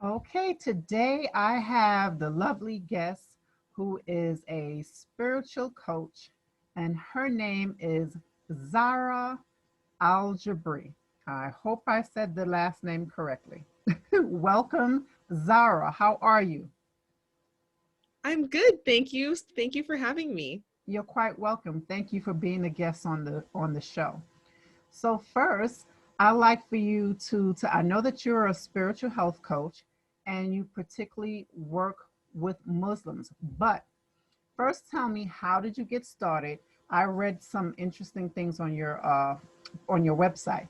Okay, today I have the lovely guest who is a spiritual coach, and her name is Zahra Aljabri. I hope I said the last name correctly. Welcome, Zahra. How are you? I'm good, thank you. Thank you for having me. You're quite welcome. Thank you for being a guest on the show. So first, I'd like for you to I know that you're a spiritual health coach and you particularly work with Muslims, but first tell me, how did you get started? I read some interesting things on your website.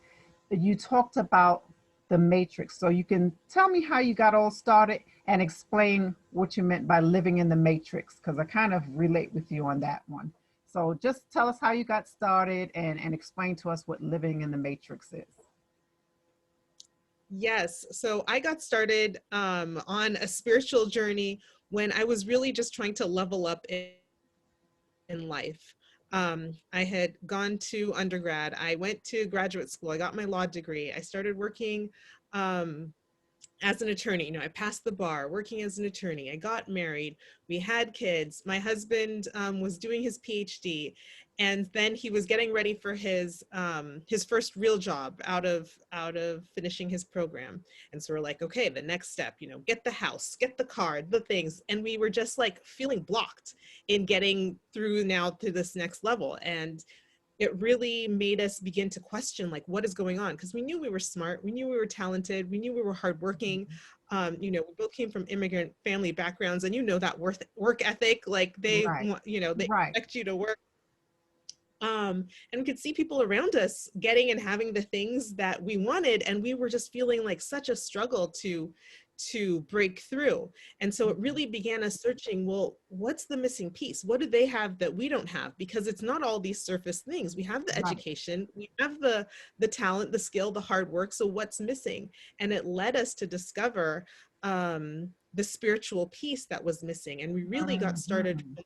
You talked about the matrix. So you can tell me how you got all started and explain what you meant by living in the matrix, because I kind of relate with you on that one. So just tell us how you got started and explain to us what living in the matrix is. Yes, so I got started on a spiritual journey when I was really just trying to level up in life. I had gone to undergrad, I went to graduate school, I got my law degree, I started working um, as an attorney. I passed the bar working as an attorney. I got married. We had kids. My husband was doing his PhD, and then he was getting ready for his first real job out of finishing his program. And so we're like, okay, the next step, get the house, get the car, the things. And we were just like feeling blocked in getting through now to this next level. And it really made us begin to question, like, what is going on, because we knew we were smart, we knew we were talented, we knew we were hardworking. We both came from immigrant family backgrounds, and that work ethic, like they Right, want, they right. expect you to work. And we could see people around us getting and having the things that we wanted, and we were just feeling like such a struggle to break through. And so it really began us searching, well, what's the missing piece? What do they have that we don't have? Because it's not all these surface things. We have the Right. education, we have the talent, the skill, the hard work. So what's missing? And it led us to discover the spiritual piece that was missing. And we really got started Mhm.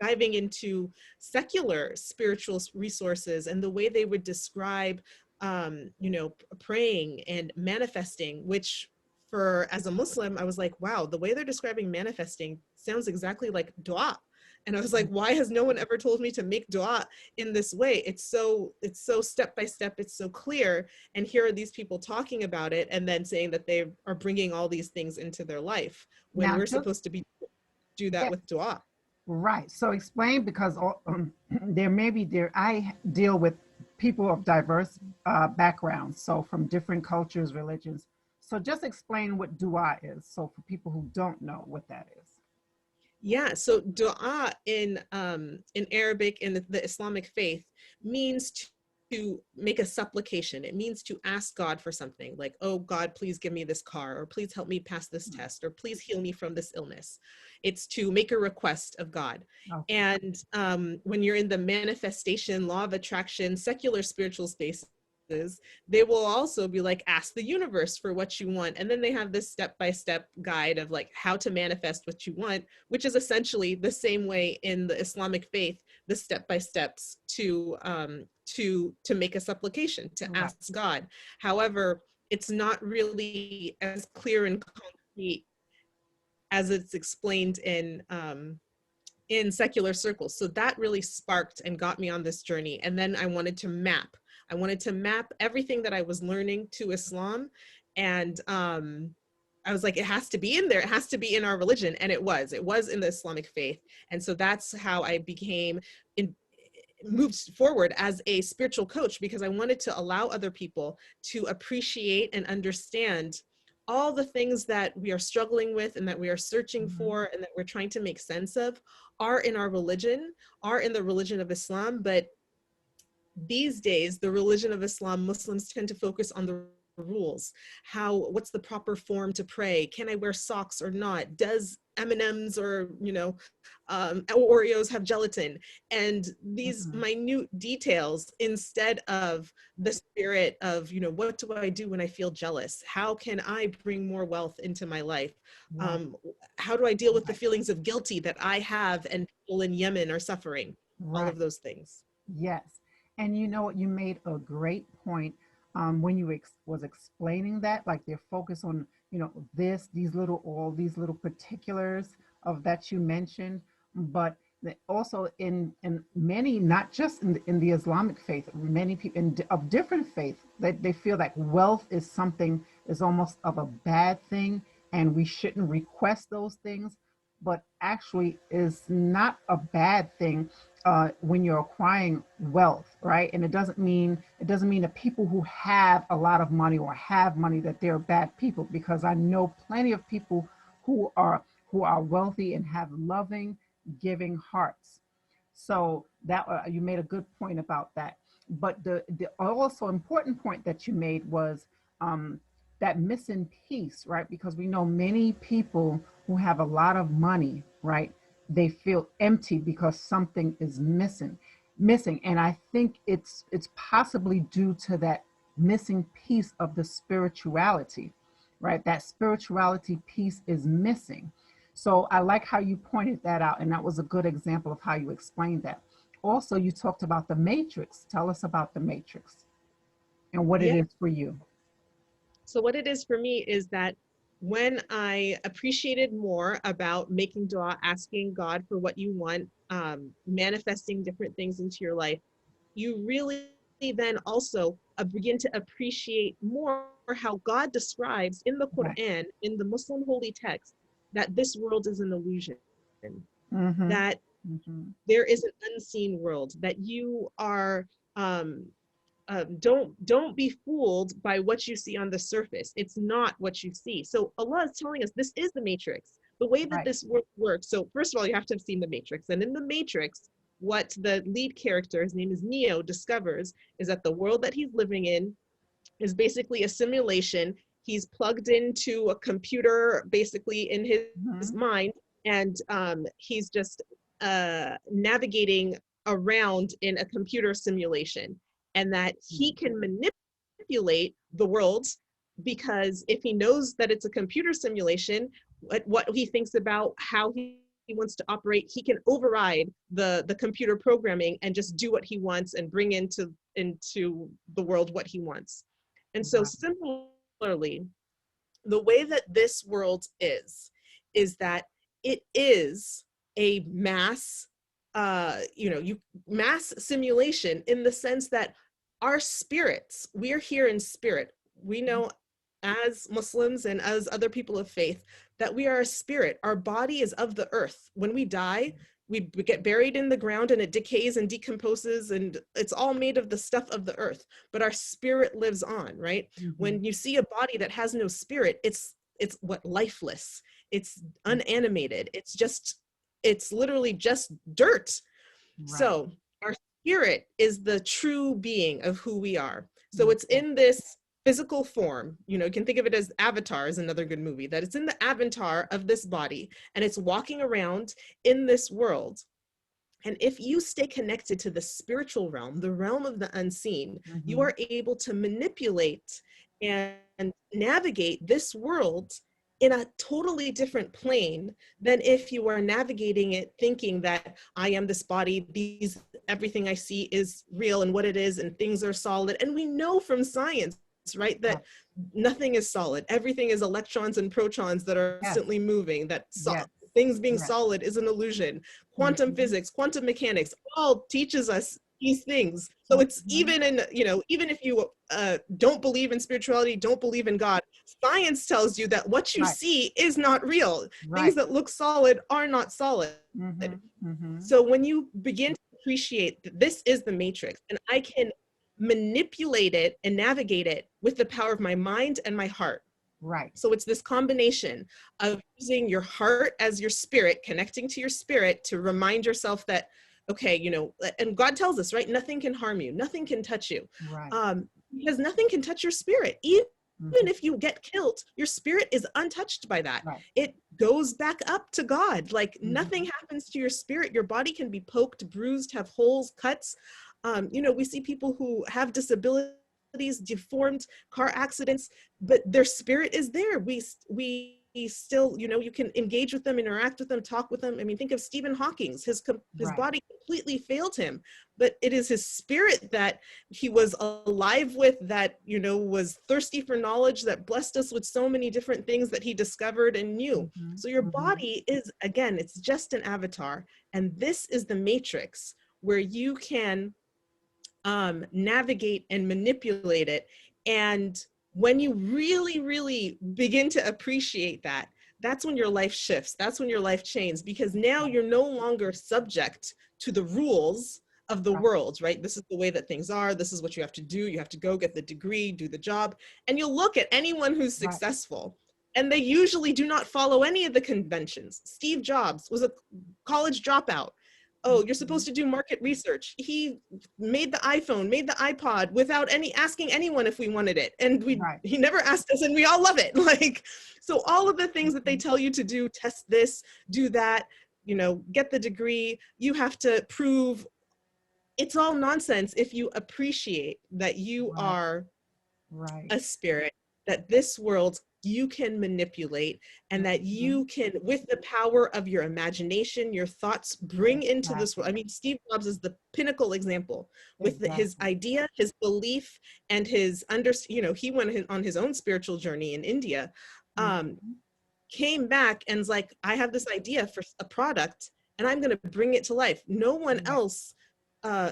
diving into secular spiritual resources and the way they would describe praying and manifesting, which, for as a Muslim, I was like, wow, the way they're describing manifesting sounds exactly like dua. And I was like, why has no one ever told me to make dua in this way? It's so step by step, it's so clear. And here are these people talking about it and then saying that they are bringing all these things into their life when Now we're just supposed to be do that yeah, with dua. right. So explain, because there may be there. I deal with people of diverse backgrounds, so from different cultures, religions. So just explain what dua is, so for people who don't know what that is. Yeah, so dua in Arabic, in the Islamic faith, means to make a supplication. It means to ask God for something, like, oh God, please give me this car, or please help me pass this test, or please heal me from this illness. It's to make a request of God. Okay. And when you're in the manifestation, law of attraction, secular spiritual spaces, they will also be like, ask the universe for what you want. And then they have this step-by-step guide of like how to manifest what you want, which is essentially the same way in the Islamic faith, the step-by-steps to make a supplication, to Right. ask God. However, it's not really as clear and concrete as it's explained in secular circles. So that really sparked and got me on this journey. And then I wanted to map. I wanted to map everything that I was learning to Islam. And I was like, it has to be in there. It has to be in our religion. And it was in the Islamic faith. And so that's how I became moved forward as a spiritual coach, because I wanted to allow other people to appreciate and understand all the things that we are struggling with and that we are searching Mhm. for and that we're trying to make sense of are in our religion, are in the religion of Islam. But these days, the religion of Islam, Muslims tend to focus on the rules. What's the proper form to pray? Can I wear socks or not? Does M&Ms or Oreos have gelatin? And these Mhm. minute details, instead of the spirit of, what do I do when I feel jealous? How can I bring more wealth into my life? Right. um, how do I deal with the Right. feelings of guilty that I have and people in Yemen are suffering? All Right. of those things. Yes. And you know what? You made a great point when you was explaining that, like they're focused on, you know, all these little particulars of that you mentioned, but also in many, not just in the Islamic faith, many people of different faith, that they feel like wealth is something, is almost of a bad thing, and we shouldn't request those things, but actually is not a bad thing when you're acquiring wealth, right? And it doesn't mean that people who have a lot of money or have money that they're bad people, because I know plenty of people who are wealthy and have loving, giving hearts. So that you made a good point about that. But the also important point that you made was um, that missing piece, right? Because we know many people who have a lot of money, right? They feel empty because something is missing, and I think it's possibly due to that missing piece of the spirituality, right? That spirituality piece is missing. So I like how you pointed that out, and that was a good example of how you explained that. Also, you talked about the matrix. Tell us about the matrix and what it Yeah. is for you. So what it is for me is that when I appreciated more about making dua, asking God for what you want, manifesting different things into your life, you really then also begin to appreciate more how God describes in the Right. Quran, in the Muslim holy text, that this world is an illusion, Mm-hmm. that Mm-hmm. there is an unseen world, that you are um, don't be fooled by what you see on the surface. It's not what you see. So Allah is telling us this is the matrix, the way that Right. this works. So first of all, you have to have seen the matrix, and in the matrix, what the lead character, his name is Neo, discovers is that the world that he's living in is basically a simulation. He's plugged into a computer basically in his Mm-hmm. mind, and he's just navigating around in a computer simulation, and that he can manipulate the world, because if he knows that it's a computer simulation, what he thinks about how he wants to operate, he can override the computer programming and just do what he wants and bring into the world what he wants. And so Right. similarly, the way that this world is that it is a mass mass simulation, in the sense that our spirits, we're here in spirit. We know as Muslims and as other people of faith that we are a spirit. Our body is of the earth. When we die, we get buried in the ground and it decays and decomposes, and it's all made of the stuff of the earth, but our spirit lives on, right? Mm-hmm. When you see a body that has no spirit, it's what, lifeless, it's unanimated, it's literally just dirt. Right. So our spirit is the true being of who we are. So it's Okay. in this physical form. You can think of it as Avatar is another good movie, that it's in the avatar of this body, and it's walking around in this world. And if you stay connected to the spiritual realm, the realm of the unseen, you Mm-hmm. are able to manipulate and navigate this world in a totally different plane than if you are navigating it thinking that I am this body, everything I see is real and what it is, and things are solid. And we know from science, right, Right. that nothing is solid. Everything is electrons and protons that are Yes. constantly moving, that Yes. things being Yes. solid is an illusion. Quantum Mm-hmm. physics, quantum mechanics, all teaches us these things. So it's Mm-hmm. even even if you don't believe in spirituality, don't believe in God, science tells you that what you Right. see is not real. Things Right. that look solid are not solid. Mm-hmm. Mm-hmm. So when you begin to appreciate that this is the matrix, and I can manipulate it and navigate it with the power of my mind and my heart. Right. So it's this combination of using your heart as your spirit, connecting to your spirit to remind yourself that, okay, and God tells us, right? Nothing can harm you. Nothing can touch you. Right. Because nothing can touch your spirit. Even Mm-hmm. if you get killed, your spirit is untouched by that. Right. It goes back up to God. Like Mm-hmm. nothing happens to your spirit. Your body can be poked, bruised, have holes, cuts. We see people who have disabilities, deformed, car accidents, but their spirit is there. We still, you can engage with them, interact with them, talk with them. I mean, think of Stephen Hawking's. His Right. body completely failed him, but it is his spirit that he was alive with, that, you know, was thirsty for knowledge, that blessed us with so many different things that he discovered and knew. Mm-hmm. So your Mm-hmm. body is, again, it's just an avatar. And this is the matrix where you can navigate and manipulate it. And when you really, really begin to appreciate that, that's when your life shifts. That's when your life changes, because now you're no longer subject to the rules of the Right. world, right? This is the way that things are. This is what you have to do. You have to go get the degree, do the job. And you'll look at anyone who's Right. successful, and they usually do not follow any of the conventions. Steve Jobs was a college dropout. Oh, you're Mm-hmm. supposed to do market research. He made the iPhone, made the iPod without any asking anyone if we wanted it. And Right. he never asked us, and we all love it. Like, so all of the things that they Mm-hmm. tell you to do, test this, do that, you know, get the degree, you have to prove, it's all nonsense if you appreciate that you Right. are Right. a spirit, that this world you can manipulate, and that Mm-hmm. you can, with the power of your imagination, your thoughts, bring into this world. Exactly. I mean, Steve Jobs is the pinnacle example with his Exactly. idea, his belief, and his you know, he went on his own spiritual journey in India, um, Mm-hmm. came back and was like, I have this idea for a product and I'm going to bring it to life. No one Right. else,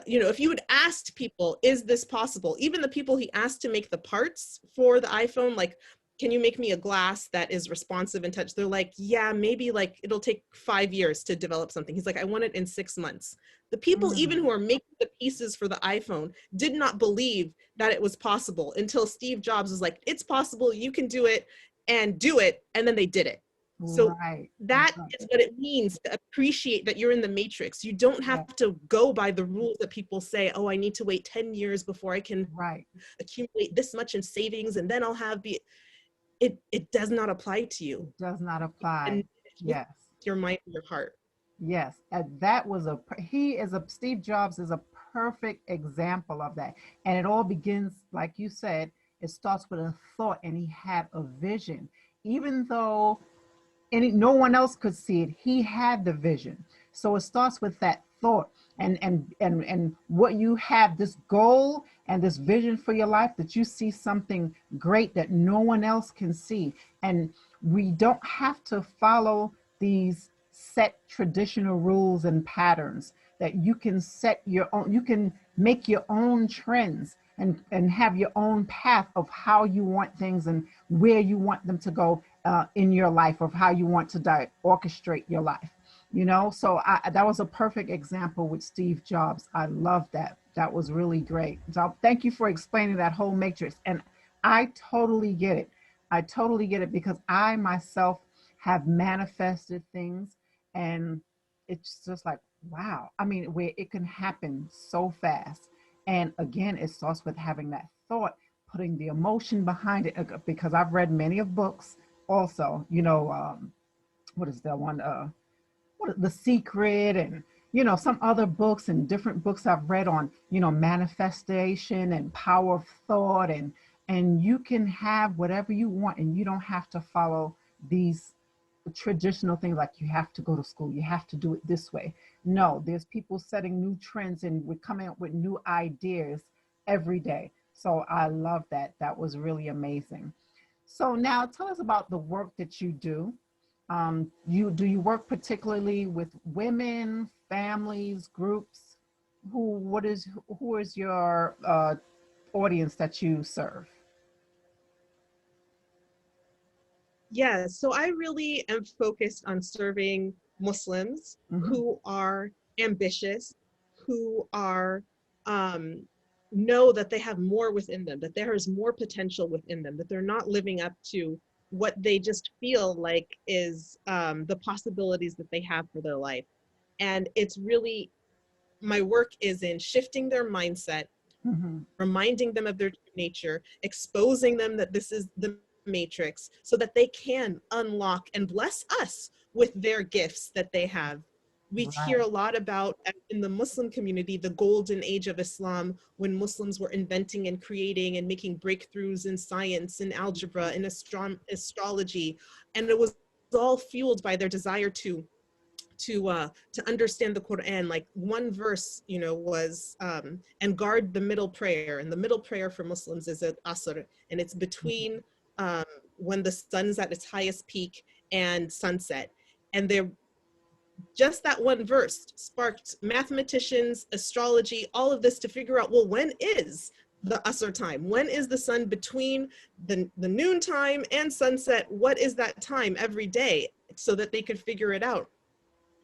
you know, if you had asked people, is this possible? Even the people he asked to make the parts for the iPhone, like, can you make me a glass that is responsive and touch? They're like, yeah, maybe like it'll take 5 years to develop something. He's like, I want it in 6 months. The people, even Mm. who are making the pieces for the iPhone, did not believe that it was possible until Steve Jobs was like, it's possible, you can do it, and do it. And then they did it. So Right. that Right. is what it means to appreciate that you're in the matrix. You don't Yeah. have to go by the rules that people say, oh, I need to wait 10 years before I can Right. accumulate this much in savings and then I'll have the, it does not apply to you. It does not And apply. with Yes. your mind and your heart. Yes. And that was he is a, Steve Jobs is a perfect example of that. And it all begins, like you said, it starts with a thought, and he had a vision. Even though no one else could see it, he had the vision. So it starts with that thought, and what you have, this goal and this vision for your life, that you see something great that no one else can see. And we don't have to follow these set traditional rules and patterns, that you can set your own, you can make your own trends, and have your own path of how you want things and where you want them to go in your life, of how you want to orchestrate your life. You know, so that was a perfect example with Steve Jobs. I love that. That was really great. So thank you for explaining that whole matrix. And I totally get it. I totally get it, because I myself have manifested things, and it's just like, wow. I mean, where it can happen so fast. And again, it starts with having that thought, putting the emotion behind it, because I've read many of books also, you know, what is that one? What, The Secret, and some other books and different books I've read on, manifestation and power of thought, and you can have whatever you want, and you don't have to follow these traditional things, like you have to go to school, you have to do it this way. No, there's people setting new trends, and we're coming up with new ideas every day. So I love that. That was really amazing. So now tell us about the work that you do. You work particularly with women, families, groups? Who is your audience that you serve? Yeah, so I really am focused on serving Muslims Hmm. who are ambitious, who are um, know that they have more within them, that there is more potential within them, that they're not living up to what they just feel like is the possibilities that they have for their life. And it's really, my work is in shifting their mindset, Hmm. reminding them of their true nature, exposing them that this is the matrix, so that they can unlock and bless us with their gifts that they have. We hear Right. a lot about, in the Muslim community, the golden age of Islam, when Muslims were inventing and creating and making breakthroughs in science and algebra and astrology. And it was all fueled by their desire to to understand the Quran. Like one verse, you know, was and guard the middle prayer, and the middle prayer for Muslims is at Asr, and it's between when the sun's at its highest peak and sunset. And they're just that one verse sparked mathematicians, astrology, all of this to figure out, well, when is the Asr time? When is the sun between the noon time and sunset? What is that time every day? So that they could figure it out.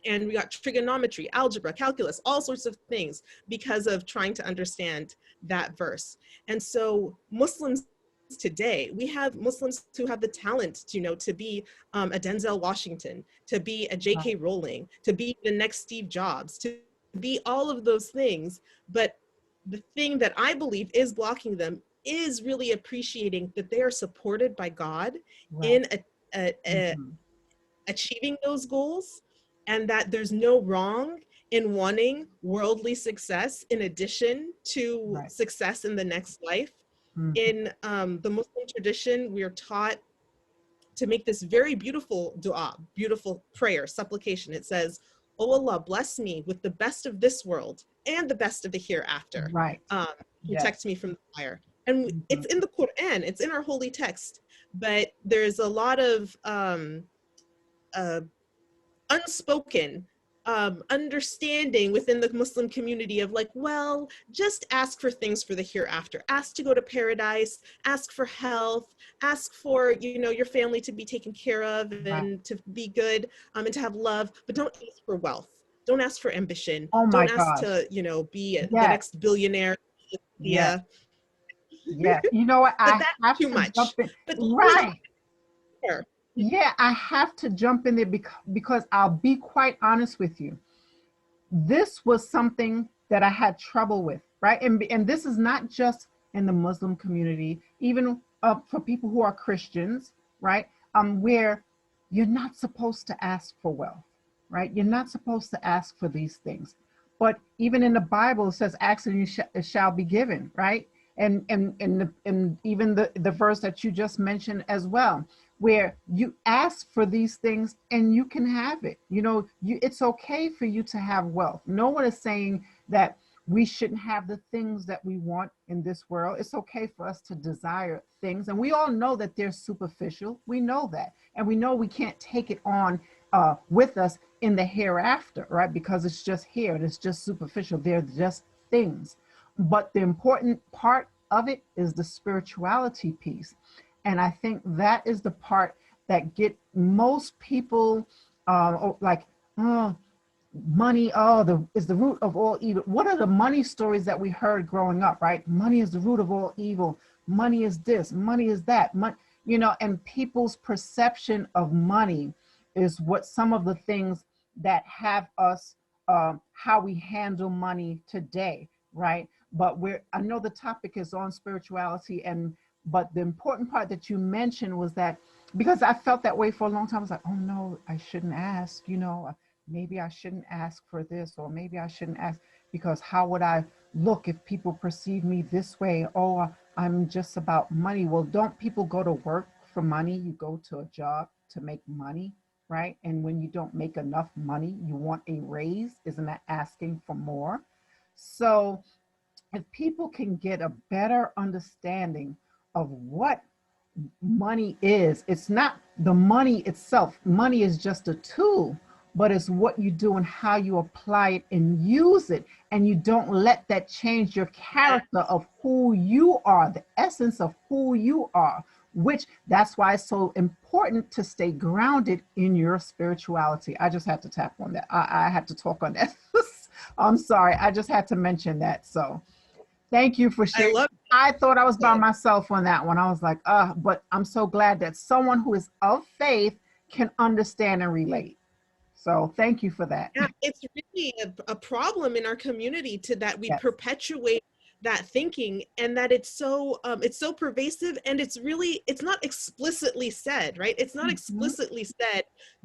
And we got trigonometry, algebra, calculus, all sorts of things because of trying to understand that verse. And so Muslims today, we have Muslims who have the talent to, you know, to be a Denzel Washington, to be a J.K. Rowling, to be the next Steve Jobs, to be all of those things. But the thing that I believe is blocking them is really appreciating that they are supported by God in achieving those goals, and that there's no wrong in wanting worldly success in addition to success in the next life. In the Muslim tradition, we are taught to make this very beautiful dua, beautiful prayer, supplication. It says, "Oh Allah, bless me with the best of this world and the best of the hereafter. Protect me from the fire." And it's in the Quran, it's in our holy text, but there's a lot of unspoken understanding within the Muslim community of like, well, just ask for things for the hereafter. Ask to go to paradise, ask for health, ask for, you know, your family to be taken care of and to be good and to have love, but don't ask for wealth. Don't ask for ambition. Don't ask to, you know, be the next billionaire. Yeah. You know what? I have too much. But yeah, I have to jump in there because I'll be quite honest with you. This was something that I had trouble with, right? And this is not just in the Muslim community, even for people who are Christians, right? Where you're not supposed to ask for wealth, right? You're not supposed to ask for these things. But even in the Bible, it says, "Ask and it shall be given," right? And even the verse that you just mentioned as well, where you ask for these things and you can have it. You know, it's okay for you to have wealth. No one is saying that we shouldn't have the things that we want in this world. It's okay for us to desire things. And we all know that they're superficial. We know that. And we know we can't take it on with us in the hereafter, right? Because it's just here and it's just superficial. They're just things. But the important part of it is the spirituality piece. And I think that is the part that get most people money, is the root of all evil. What are the money stories that we heard growing up, right? Money is the root of all evil. Money is this, money is that. You know, and people's perception of money is what some of the things that have us, how we handle money today, right? But I know the topic is on spirituality, but the important part that you mentioned was that, because I felt that way for a long time. I was like, oh no, I shouldn't ask, you know, maybe I shouldn't ask for this, or maybe I shouldn't ask because how would I look if people perceive me this way? Oh, I'm just about money. Well, don't people go to work for money? You go to a job to make money, right? And when you don't make enough money, you want a raise. Isn't that asking for more? So if people can get a better understanding of what money is, it's not the money itself. Money is just a tool, but it's what you do and how you apply it and use it. And you don't let that change your character of who you are, the essence of who you are, which that's why it's so important to stay grounded in your spirituality. I just had to tap on that. I had to talk on that. I'm sorry. I just had to mention that. So thank you for sharing. I thought I was by myself on that one. I was like, but I'm so glad that someone who is of faith can understand and relate. So thank you for that. Yeah, it's really a problem in our community that we perpetuate that thinking, and that it's so pervasive, and it's not explicitly said, right? It's not explicitly said,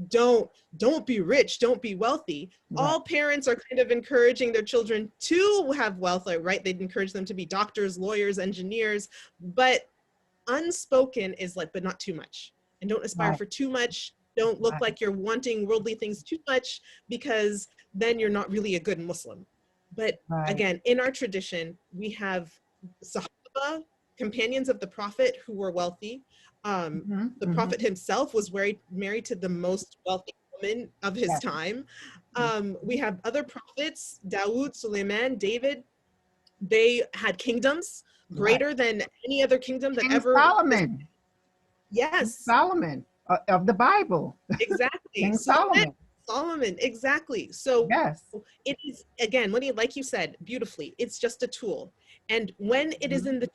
don't be rich, don't be wealthy. All parents are kind of encouraging their children to have wealth, right? They'd encourage them to be doctors, lawyers, engineers, but unspoken is like, but not too much, and don't aspire for too much. Don't look Right. like you're wanting worldly things too much, because then you're not really a good Muslim. But Right. again, in our tradition, we have Sahaba, companions of the Prophet, who were wealthy. Mm-hmm. The Mm-hmm. Prophet himself was married to the most wealthy woman of his Yes. time. We Mhm. have other prophets, Dawood, Suleiman, David. They had kingdoms Right. greater than any other kingdom that King ever existed. Solomon. King Yes, Solomon of the Bible. exactly. King Suleiman, Solomon. Solomon, exactly. So Yes. it is, again, when like you said beautifully, it's just a tool. And when it is Mhm. in the,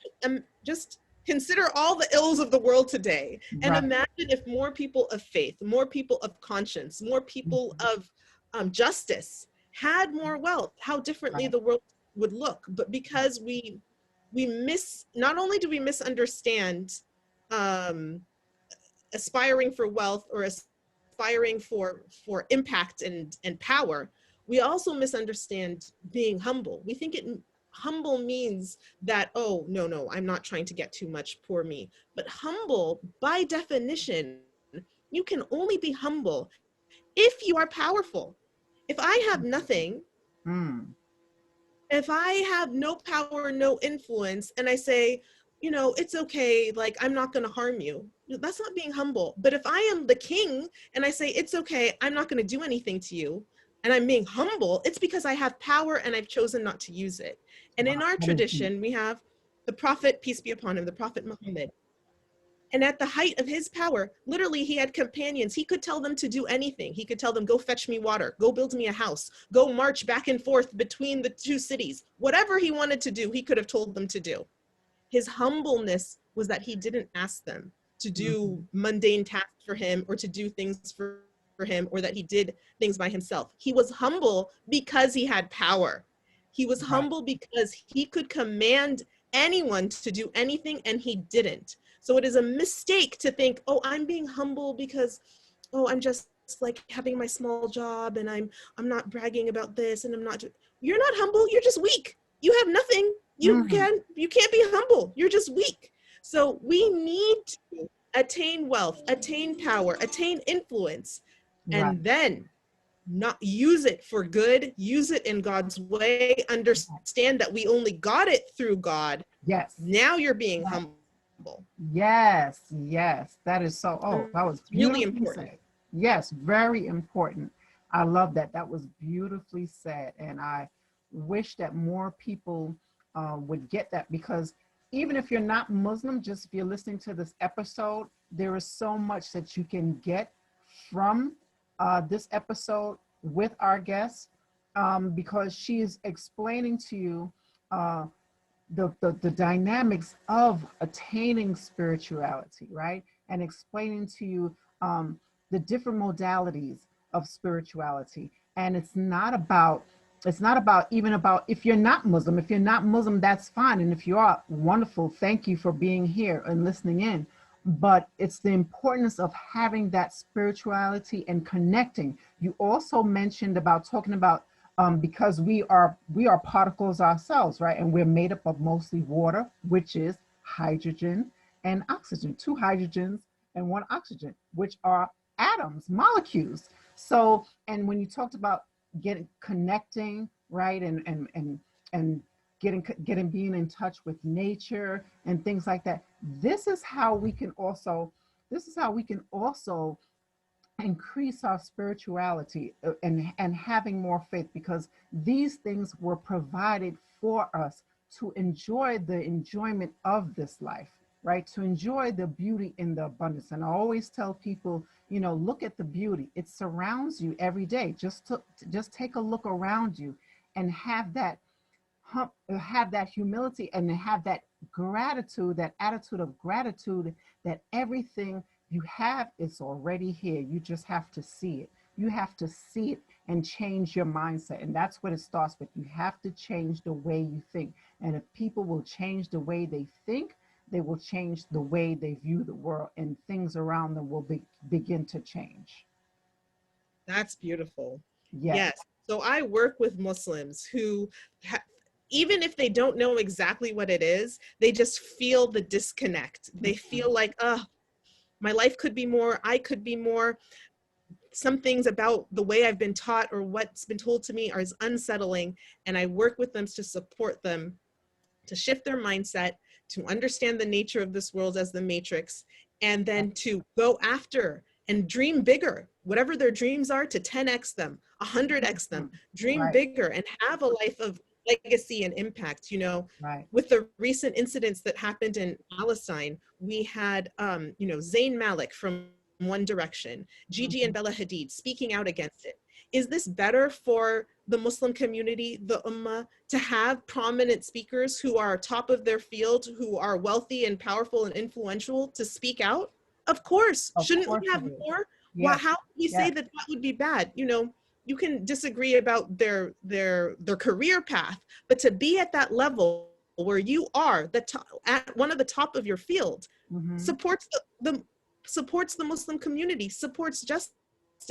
just consider all the ills of the world today, and Right. imagine if more people of faith, more people of conscience, more people Mhm. of justice had more wealth, how differently Right. the world would look. But because we miss, not only do we misunderstand um, aspiring for wealth, or aspiring for impact and power, we also misunderstand being humble. We think humble means that, oh, no, I'm not trying to get too much, poor me. But humble, by definition, you can only be humble if you are powerful. If I have nothing, Mm. if I have no power, no influence, and I say, it's okay, like, I'm not going to harm you, that's not being humble. But if I am the king and I say, it's okay, I'm not going to do anything to you, and I'm being humble, it's because I have power and I've chosen not to use it. And in Wow. our That is deep. tradition, we have the Prophet, peace be upon him, the Prophet Muhammad. And at the height of his power, literally, he had companions. He could tell them to do anything. He could tell them, go fetch me water, go build me a house, go march back and forth between the two cities. Whatever he wanted to do, he could have told them to do. His humbleness was that he didn't ask them to do Mhm. mundane tasks for him, or to do things for him, or that he did things by himself. He was humble because he had power. He was Right. humble because he could command anyone to do anything, and he didn't. So it is a mistake to think, oh, I'm being humble because, oh, I'm just like having my small job, and I'm not bragging about this, and you're not humble, you're just weak. You have nothing. Mm. You can't be humble. You're just weak. So we need to attain wealth, attain power, attain influence, Right. and then not use it for good, use it in God's way, understand that we only got it through God. Yes. Now you're being Yes. humble. Yes. Yes. That is so. Oh, that was It's really beautifully important. said. Yes. Very important. I love that. That was beautifully said. And I wish that more people would get that, because even if you're not Muslim, just if you're listening to this episode, there is so much that you can get from this episode with our guest, because she is explaining to you uh, the dynamics of attaining spirituality, right? And explaining to you the different modalities of spirituality. And it's not about even about if you're not Muslim. If you're not Muslim, that's fine. And if you are, wonderful. Thank you for being here and listening in. But it's the importance of having that spirituality and connecting. You also mentioned about talking about because we are particles ourselves, right? And we're made up of mostly water, which is hydrogen and oxygen, two hydrogens and one oxygen, which are atoms, molecules. So, and when you talked about getting connecting, right, and getting being in touch with nature and things like that, this is how we can also increase our spirituality and having more faith, because these things were provided for us to enjoy the enjoyment of this life, right? To enjoy the beauty in the abundance. And I always tell people, look at the beauty. It surrounds you every day. Just take a look around you and have that humility and have that gratitude, that attitude of gratitude, that everything you have is already here. You just have to see it. You have to see it and change your mindset. And that's what it starts with. You have to change the way you think. And if people will change the way they think, they will change the way they view the world, and things around them will begin to change. That's beautiful. Yes. Yes. So I work with Muslims who, even if they don't know exactly what it is, they just feel the disconnect. They feel like, oh, my life could be more, I could be more. some things about the way I've been taught or what's been told to me is unsettling, and I work with them to support them to shift their mindset, to understand the nature of this world as the matrix, and then to go after and dream bigger, whatever their dreams are, to 10x them, 100x them, dream bigger and have a life of legacy and impact. You know, with the recent incidents that happened in Palestine, we had, you know, Zayn Malik from One Direction, Gigi and Bella Hadid speaking out against it. Is this better for the Muslim community, the Ummah, to have prominent speakers who are top of their field, who are wealthy and powerful and influential to speak out? Of course. Shouldn't we have more? Well, how can we say that that would be bad? You know, you can disagree about their career path, but to be at that level where you are the top, at one of the top of your field, supports supports the Muslim community, supports justice,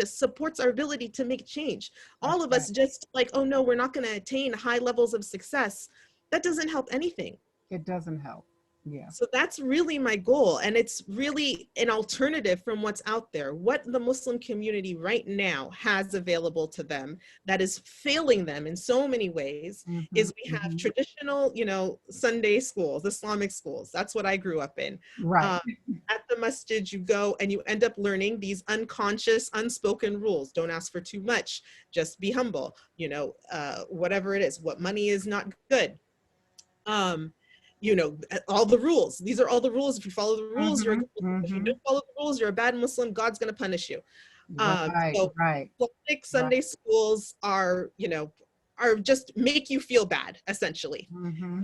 supports our ability to make change. All of us just like, oh no, we're not going to attain high levels of success. That doesn't help anything. It doesn't help. Yeah. So that's really my goal. And it's really an alternative from what's out there. What the Muslim community right now has available to them that is failing them in so many ways is we have traditional, you know, Sunday schools, Islamic schools. That's what I grew up in. Right. At the masjid, you go and you end up learning these unconscious, unspoken rules. Don't ask for too much. Just be humble. You know, whatever it is, what money is not good. You know, all the rules. These are all the rules. If you follow the rules, you're a good Muslim. If you don't follow the rules, you're a bad Muslim. God's going to punish you. So Islamic Sunday schools are, you know, are just make you feel bad, essentially.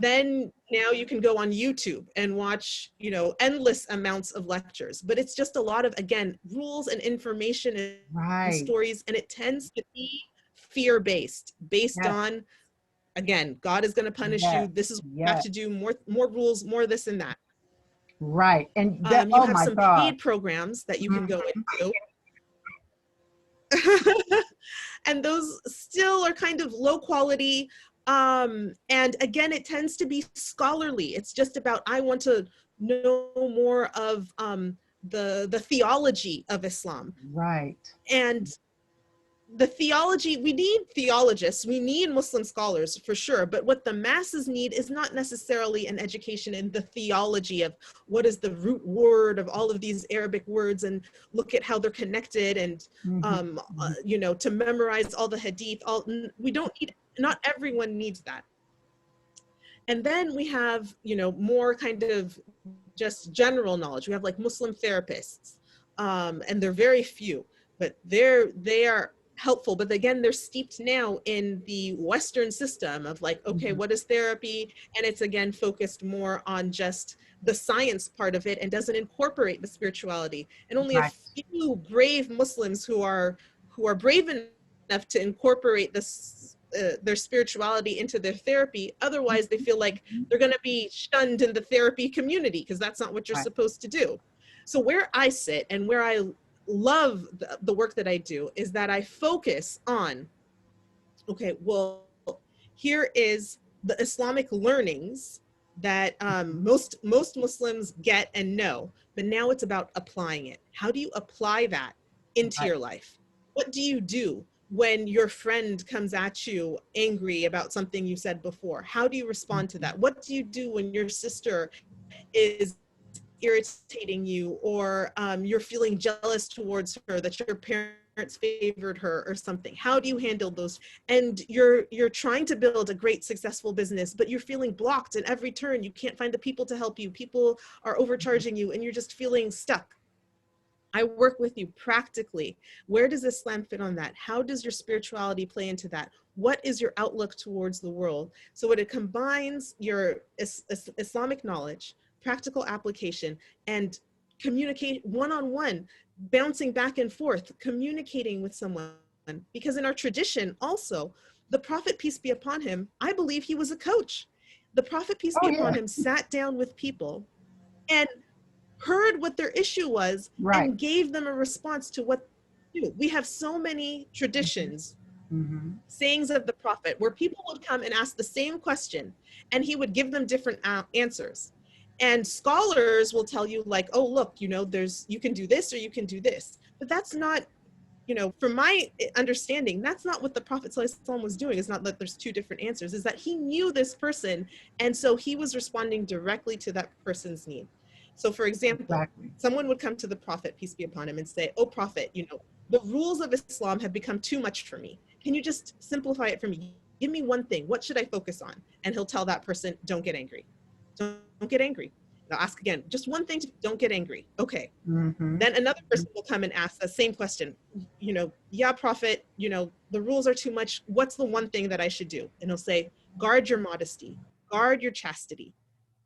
Then now you can go on YouTube and watch, you know, endless amounts of lectures. But it's just a lot of, again, rules and information and stories. And it tends to be fear-based, based on, again, God is going to punish you. This is what you have to do. More rules, more this and that. Right. And that, you have some paid programs that you can go into. And those still are kind of low quality. And again, it tends to be scholarly. It's just about, I want to know more of the theology of Islam. Right. And the theology, we need theologists, we need Muslim scholars for sure, but what the masses need is not necessarily an education in the theology of what is the root word of all of these Arabic words and look at how they're connected and, you know, to memorize all the hadith. We don't need, not everyone needs that. And then we have, you know, more kind of just general knowledge. We have like Muslim therapists, and they're very few, but they are helpful, but again, they're steeped now in the Western system of like, okay, what is therapy? And it's again focused more on just the science part of it and doesn't incorporate the spirituality. And only a few brave Muslims who are brave enough to incorporate this their spirituality into their therapy. Otherwise, they feel like they're going to be shunned in the therapy community because that's not what you're supposed to do. So where I sit and where I love the work that I do is that I focus on, okay, well, here is the Islamic learnings that most Muslims get and know, but now it's about applying it. How do you apply that into your life? What do you do when your friend comes at you angry about something you said before? How do you respond to that? What do you do when your sister is irritating you, or you're feeling jealous towards her that your parents favored her or something? How do you handle those? And you're trying to build a great successful business, but you're feeling blocked at every turn. You can't find the people to help you. People are overcharging you and you're just feeling stuck. I work with you practically. Where does Islam fit on that? How does your spirituality play into that? What is your outlook towards the world? So it combines your Islamic knowledge, practical application, and communicate one-on-one, bouncing back and forth, communicating with someone. Because in our tradition also, the Prophet, peace be upon him, I believe he was a coach. The Prophet, peace be upon him, sat down with people and heard what their issue was and gave them a response to what they do. We have so many traditions, sayings of the Prophet, where people would come and ask the same question and he would give them different answers. And scholars will tell you like, oh, look, you know, you can do this or you can do this. But that's not from my understanding, that's not what the Prophet ﷺ was doing. It's not that there's two different answers, is that he knew this person. And so he was responding directly to that person's need. So for example, Exactly. someone would come to the Prophet, peace be upon him, and say, "Oh Prophet, the rules of Islam have become too much for me. Can you just simplify it for me? Give me one thing. What should I focus on?" And he'll tell that person, "Don't get angry. Don't get angry." And I'll ask again, just one thing, don't get angry. Okay. Mm-hmm. Then another person will come and ask the same question, "Yeah, Prophet, the rules are too much. What's the one thing that I should do?" And he'll say, "Guard your modesty, guard your chastity,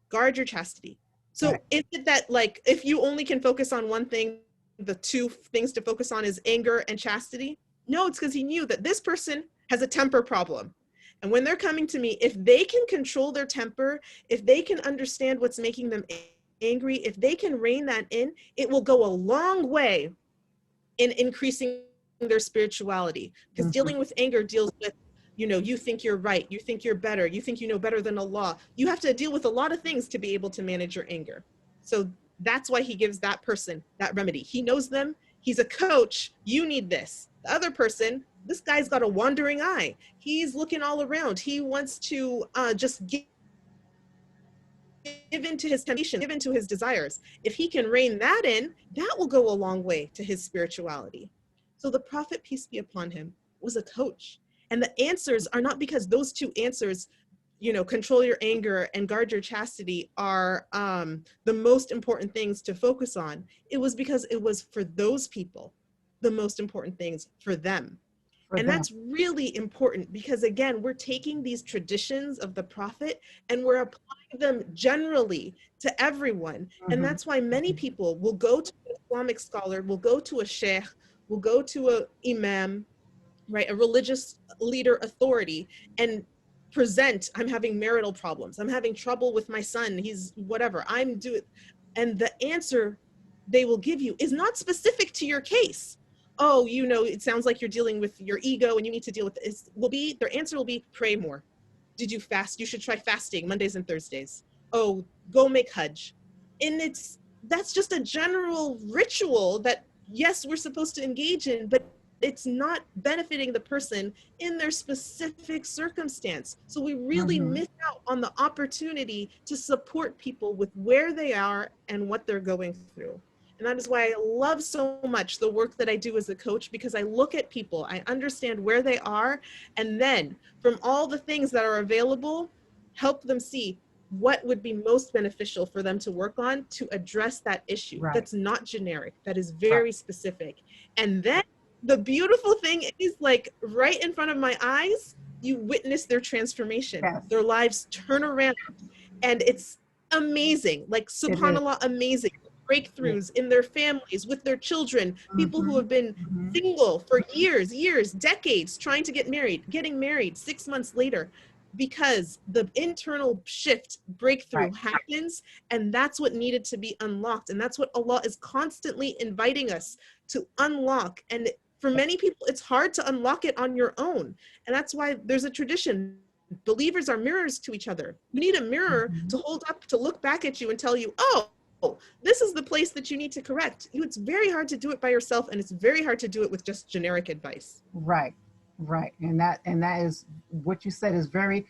guard your chastity." Right. So is it that, like, if you only can focus on one thing, the two things to focus on is anger and chastity? No, it's because he knew that this person has a temper problem. And when they're coming to me, if they can control their temper, if they can understand what's making them angry, if they can rein that in, it will go a long way in increasing their spirituality. Because Mm-hmm. dealing with anger deals with, you think you're right, you think you're better, you think you know better than Allah. You have to deal with a lot of things to be able to manage your anger. So that's why he gives that person that remedy. He knows them. He's a coach. You need this. The other person, this guy's got a wandering eye. He's looking all around. He wants to just give into his temptation, give into his desires. If he can rein that in, that will go a long way to his spirituality. So the Prophet, peace be upon him, was a coach. And the answers are not because those two answers, control your anger and guard your chastity, are the most important things to focus on. It was because it was for those people, the most important things for them. For And them. that's really important because, again, we're taking these traditions of the Prophet and we're applying them generally to everyone. And Mm-hmm. that's why many people will go to an Islamic scholar, will go to a sheikh, will go to a imam, right, a religious leader authority, and present, "I'm having marital problems. I'm having trouble with my son. He's whatever. I'm doing," and the answer they will give you is not specific to your case. "Oh, it sounds like you're dealing with your ego and you need to deal with this." Their answer will be, "Pray more. Did you fast? You should try fasting Mondays and Thursdays. Oh, go make Hajj." And that's just a general ritual that, yes, we're supposed to engage in, but it's not benefiting the person in their specific circumstance. So we really Mm-hmm. miss out on the opportunity to support people with where they are and what they're going through. And that is why I love so much the work that I do as a coach, because I look at people, I understand where they are, and then from all the things that are available, help them see what would be most beneficial for them to work on to address that issue. Right. That's not generic, that is Right. very specific. And then the beautiful thing is, like, right in front of my eyes, you witness their transformation, Yes. their lives turn around, and it's amazing. Like, It is. subhanallah, amazing breakthroughs in their families, with their children, people who Mm-hmm. have been Mm-hmm. single for years, decades, trying to get married, getting married 6 months later, because the internal shift breakthrough Right. happens. And that's what needed to be unlocked, and that's what Allah is constantly inviting us to unlock. And for many people, it's hard to unlock it on your own. And that's why there's a tradition. Believers are mirrors to each other. You need a mirror Mm-hmm. to hold up, to look back at you and tell you, "Oh, this is the place that you need to correct." It's very hard to do it by yourself, and it's very hard to do it with just generic advice. Right, right, and that is what you said is very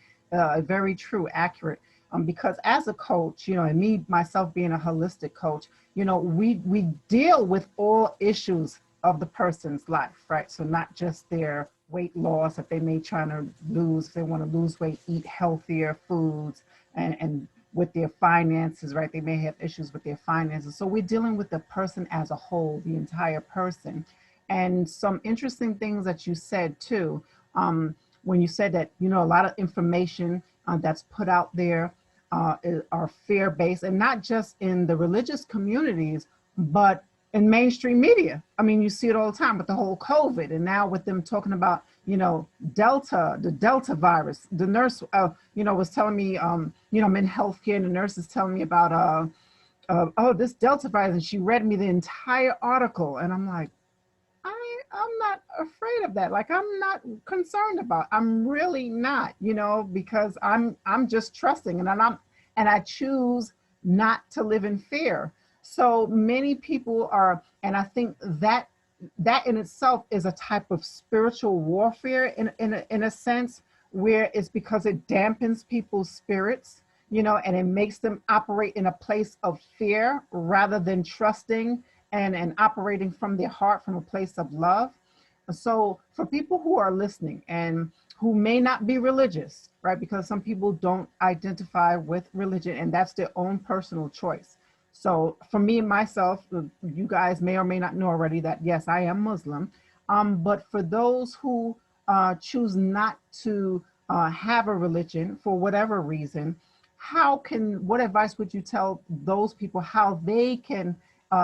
true, accurate. Because as a coach, and me myself being a holistic coach, we deal with all issues of the person's life, right? So not just their weight loss, if they may trying to lose, if they want to lose weight, eat healthier foods, and with their finances, right? They may have issues with their finances. So we're dealing with the person as a whole, the entire person. And some interesting things that you said too, when you said that, a lot of information that's put out there are fear-based, and not just in the religious communities, but in mainstream media. I mean, you see it all the time with the whole COVID, and now with them talking about, the Delta virus. The nurse, was telling me, I'm in healthcare, and the nurse is telling me about, oh, this Delta virus, and she read me the entire article, and I'm like, I'm not afraid of that. Like, I'm not concerned about. I'm really not, because I'm just trusting, and I choose not to live in fear. So many people are, and I think that that in itself is a type of spiritual warfare in a sense, where it's because it dampens people's spirits, you know, and it makes them operate in a place of fear rather than trusting and operating from their heart from a place of love. So for people who are listening and who may not be religious, right? Because some people don't identify with religion and that's their own personal choice. So for me myself, you guys may or may not know already that yes, I am Muslim. But for those who choose not to have a religion for whatever reason, what advice would you tell those people how they can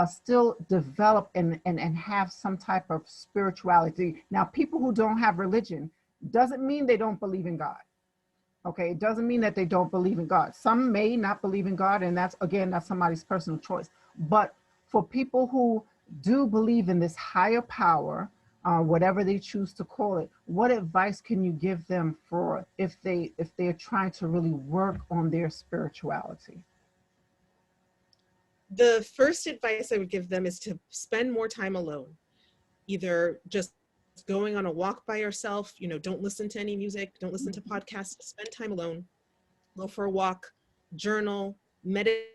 still develop and have some type of spirituality? Now, people who don't have religion doesn't mean they don't believe in God. Okay, it doesn't mean that they don't believe in God. Some may not believe in God, and that's again, that's somebody's personal choice. But for people who do believe in this higher power, whatever they choose to call it, what advice can you give them for if they're trying to really work on their spirituality? The first advice I would give them is to spend more time alone, either just going on a walk by yourself, you know, don't listen to any music, don't listen to podcasts, spend time alone, go for a walk, journal, meditate,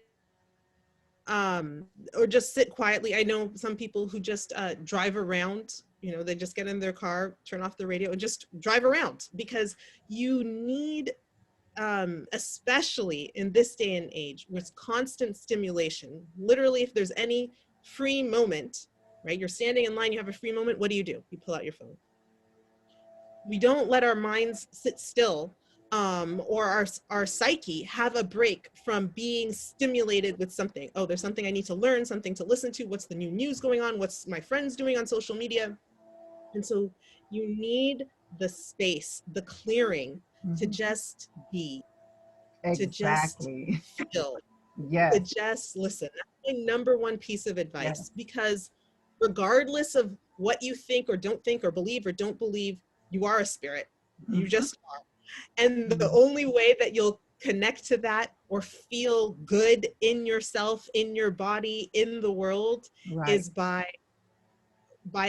or just sit quietly. I know some people who just drive around, you know, they just get in their car, turn off the radio and just drive around, because you need, especially in this day and age with constant stimulation, literally if there's any free moment, right? You're standing in line, you have a free moment, what do? You pull out your phone. We don't let our minds sit still, or our psyche have a break from being stimulated with something. Oh, there's something I need to learn, something to listen to. What's the new news going on? What's my friends doing on social media? And so you need the space, the clearing to Mhm. just be, to just Exactly. feel, to Yes. just listen. That's my number one piece of Yes. advice, because regardless of what you think or believe or don't believe, you are a spirit. You Mhm. just are. And the Mhm. only way that you'll connect to that or feel good in yourself, in your body, in the world, Right. is by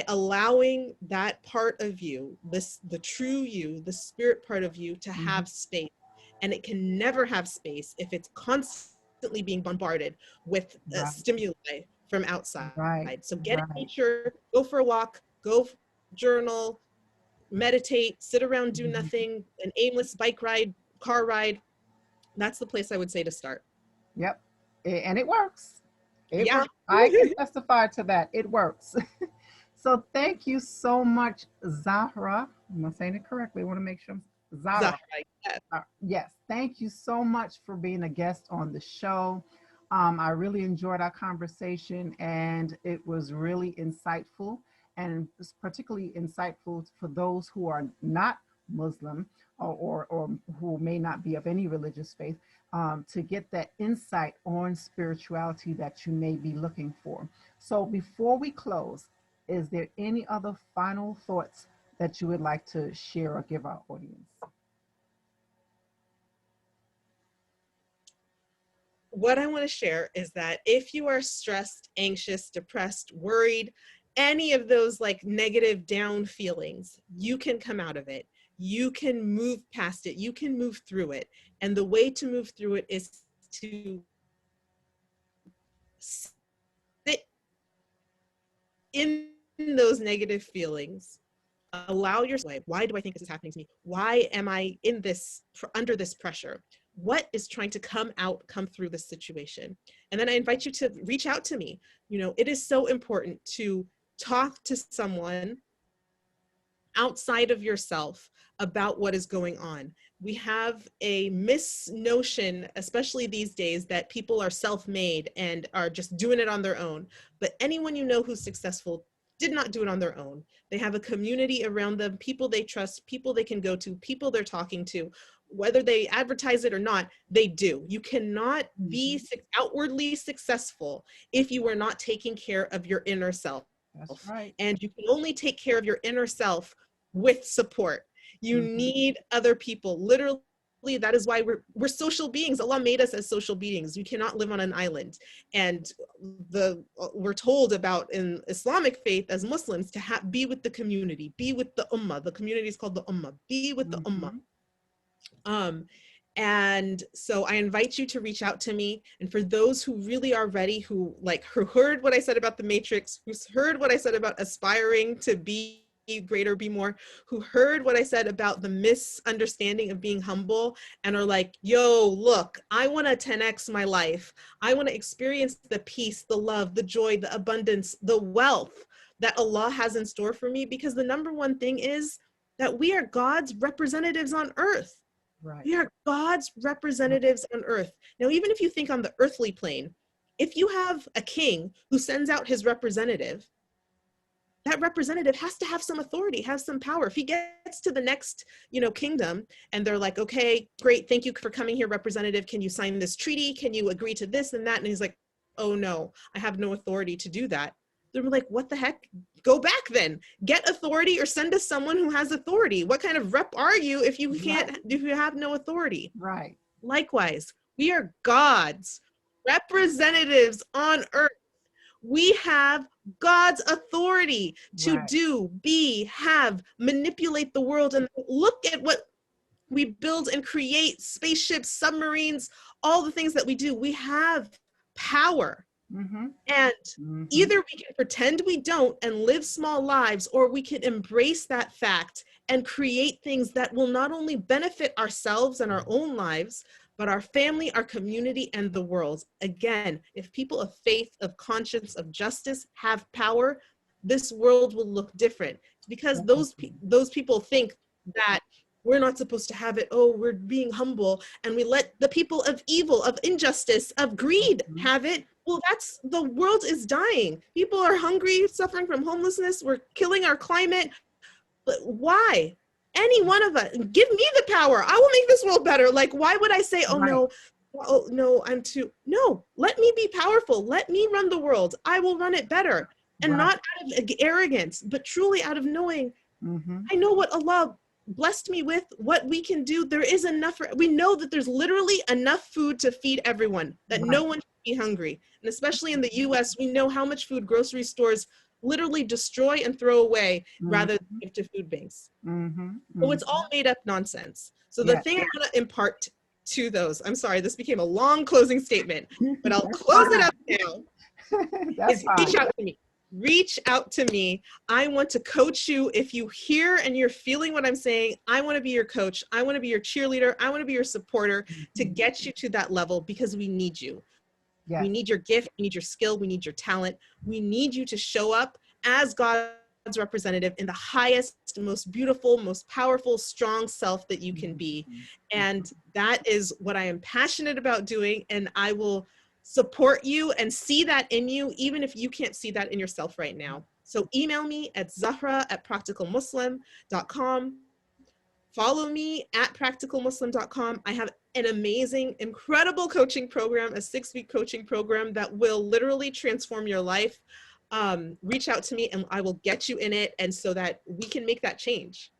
allowing that part of you, the true you, the spirit part of you, to Mhm. have space. And it can never have space if it's constantly being bombarded with Right. stimuli from outside. Right. So get in Right. nature, go for a walk, journal, meditate, sit around, do Mhm. nothing, an aimless bike ride, car ride. That's the place I would say to start. Yep. And it works. It Yeah. works. I can testify to that. It works. So thank you so much, Zahra. Am I saying it correctly? I want to make sure. Zahra, Zahra. yes. Yes. Thank you so much for being a guest on the show. I really enjoyed our conversation and it was really insightful, and it's particularly insightful for those who are not Muslim, or who may not be of any religious faith, to get that insight on spirituality that you may be looking for. So before we close, is there any other final thoughts that you would like to share or give our audience? What I want to share is that if you are stressed, anxious, depressed, worried, any of those like negative down feelings, you can come out of it. You can move past it. You can move through it. And the way to move through it is to sit in those negative feelings, allow yourself, why do I think this is happening to me? Why am I in this, under this pressure? What is trying to come through this situation? And then I invite you to reach out to me. You know, it is so important to talk to someone outside of yourself about what is going on. We have a misnotion, especially these days, that people are self-made and are just doing it on their own. But anyone you know who's successful did not do it on their own. They have a community around them, people they trust, people they can go to, people they're talking to. Whether they advertise it or not, they do. You cannot be Mhm. outwardly successful if you are not taking care of your inner self. That's right. And you can only take care of your inner self with support. You Mhm. need other people, literally that is why we're social beings. Allah made us as social beings. You cannot live on an island. And we're told about in Islamic faith as Muslims to be with the community, be with the ummah. The community is called the ummah. Be with the ummah. And so I invite you to reach out to me. And for those who really are ready, who heard what I said about the matrix, who's heard what I said about aspiring to be greater, be more, who heard what I said about the misunderstanding of being humble and are like, yo, look, I want to 10x my life. I want to experience the peace, the love, the joy, the abundance, the wealth that Allah has in store for me. Because the number one thing is that we are God's representatives on earth. Right. We are God's representatives on earth. Now, even if you think on the earthly plane, if you have a king who sends out his representative, that representative has to have some authority, has some power. If he gets to the next, kingdom and they're like, okay, great, thank you for coming here, representative. Can you sign this treaty? Can you agree to this and that? And he's like, oh no, I have no authority to do that. They're like, what the heck? Go back then, get authority or send us someone who has authority. What kind of rep are you if you can't, if you have no authority? Right. Likewise, we are God's representatives on earth. We have God's authority to do, be, have, manipulate the world. And look at what we build and create: spaceships, submarines, all the things that we do. We have power. And either we can pretend we don't and live small lives, or we can embrace that fact and create things that will not only benefit ourselves and our own lives, but our family, our community, and the world. Again, if people of faith, of conscience, of justice have power, this world will look different. Because those people think that we're not supposed to have it. Oh, we're being humble, and we let the people of evil, of injustice, of greed have it. Well, the world is dying. People are hungry, suffering from homelessness. We're killing our climate. But why? Any one of us, give me the power. I will make this world better. Like, why would I say, no, let me be powerful. Let me run the world. I will run it better. And not out of arrogance, but truly out of knowing, I know what Allah blessed me with, what we can do. There is enough. We know that there's literally enough food to feed everyone, that no one should be hungry. And especially in the US, we know how much food grocery stores literally destroy and throw away rather than give to food banks. So it's all made up nonsense. So the thing I want to impart to those, I'm sorry, this became a long closing statement, but I'll close it up now, is reach out to me. Reach out to me. I want to coach you. If you hear and you're feeling what I'm saying, I want to be your coach. I want to be your cheerleader. I want to be your supporter to get you to that level, because we need you. We need your gift. We need your skill. We need your talent. We need you to show up as God's representative in the highest, most beautiful, most powerful, strong self that you can be. And that is what I am passionate about doing. And I will support you and see that in you, even if you can't see that in yourself right now. So email me at zahra@practicalmuslim.com. Follow me at practicalmuslim.com. I have an amazing, incredible coaching program, a 6-week coaching program that will literally transform your life. Reach out to me and I will get you in it, and so that we can make that change.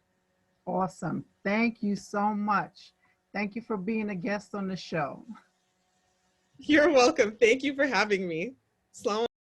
Awesome. Thank you so much. Thank you for being a guest on the show. You're welcome. Thank you for having me. Assalamu